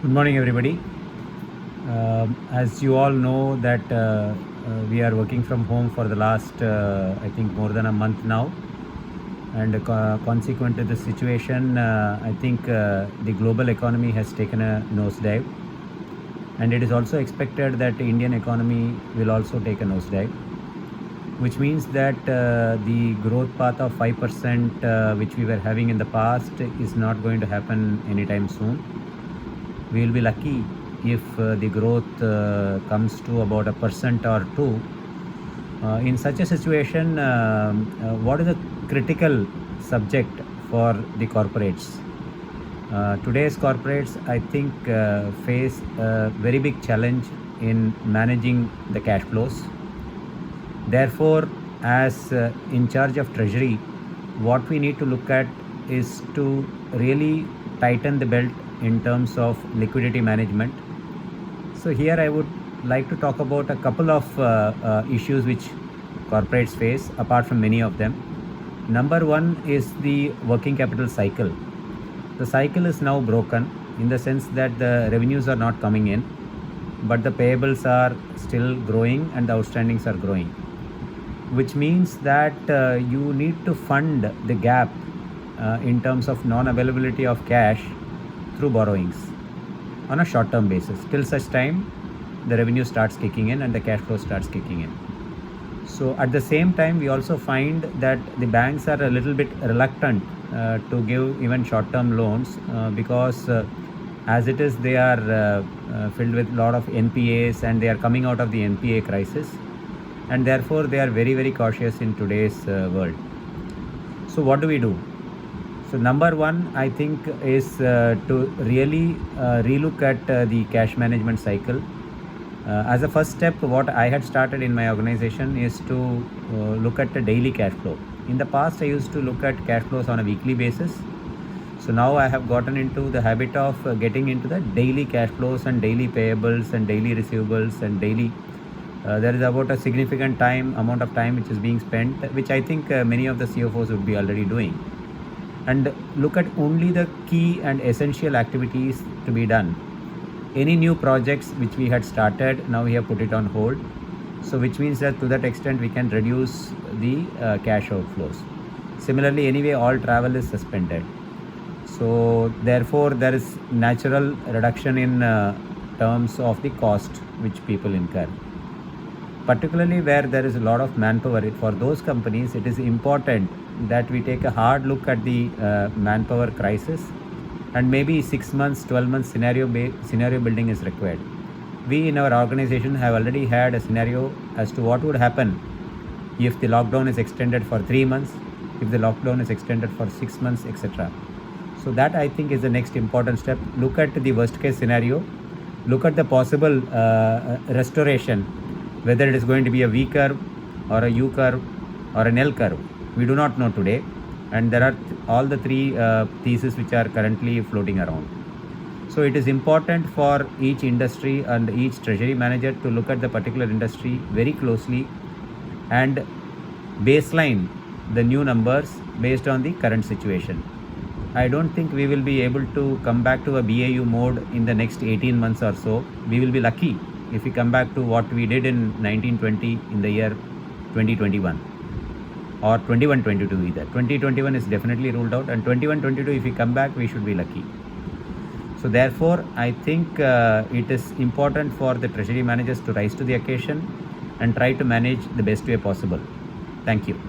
Good morning, everybody. As you all know that we are working from home for the last, I think, more than a month now. And consequent to the situation, I think the global economy has taken a nosedive. And it is also expected that the Indian economy will also take a nosedive, which means that the growth path of 5% which we were having in the past is not going to happen anytime soon. We will be lucky if the growth comes to about 1% or 2. In such a situation, what is a critical subject for the corporates? Today's corporates, I think, face a very big challenge in managing the cash flows. Therefore, as in charge of treasury, what we need to look at is to really tighten the belt in terms of liquidity management. So here I would like to talk about a couple of issues which corporates face, apart from many of them. Number one is the working capital cycle. The cycle is now broken in the sense that the revenues are not coming in, but the payables are still growing and the outstandings are growing, which means that you need to fund the gap in terms of non-availability of cash through borrowings on a short-term basis till such time the revenue starts kicking in and the cash flow starts kicking in. So at the same time, we also find that the banks are a little bit reluctant to give even short-term loans because as it is, they are filled with a lot of NPAs and they are coming out of the NPA crisis, and therefore they are very, very cautious in today's world. So what do we do? So number one, I think, is to really relook at the cash management cycle. As a first step, what I had started in my organization is to look at the daily cash flow. In the past, I used to look at cash flows on a weekly basis. So now I have gotten into the habit of getting into the daily cash flows and daily payables and daily receivables and daily. There is about a significant amount of time which is being spent, which I think many of the CFOs would be already doing. And look at only the key and essential activities to be done. Any new projects which we had started, now we have put it on hold. So which means that to that extent we can reduce the cash outflows. Similarly, anyway, all travel is suspended. So therefore there is natural reduction in terms of the cost which people incur. Particularly where there is a lot of manpower, for those companies it is important that we take a hard look at the manpower crisis, and maybe 6 months, 12 months scenario building is required. We in our organization have already had a scenario as to what would happen if the lockdown is extended for 3 months, if the lockdown is extended for 6 months, etc. So that, I think, is the next important step. Look at the worst case scenario, look at the possible restoration, whether it is going to be a V curve or a U curve or an L curve. We do not know today, and there are all the three theses which are currently floating around. So it is important for each industry and each treasury manager to look at the particular industry very closely and baseline the new numbers based on the current situation. I don't think we will be able to come back to a BAU mode in the next 18 months or so. We will be lucky if we come back to what we did in 1920 in the year 2021 or 21-22 either. 2021 is definitely ruled out, and 21-22 if we come back, we should be lucky. So therefore, I think it is important for the treasury managers to rise to the occasion and try to manage the best way possible. Thank you.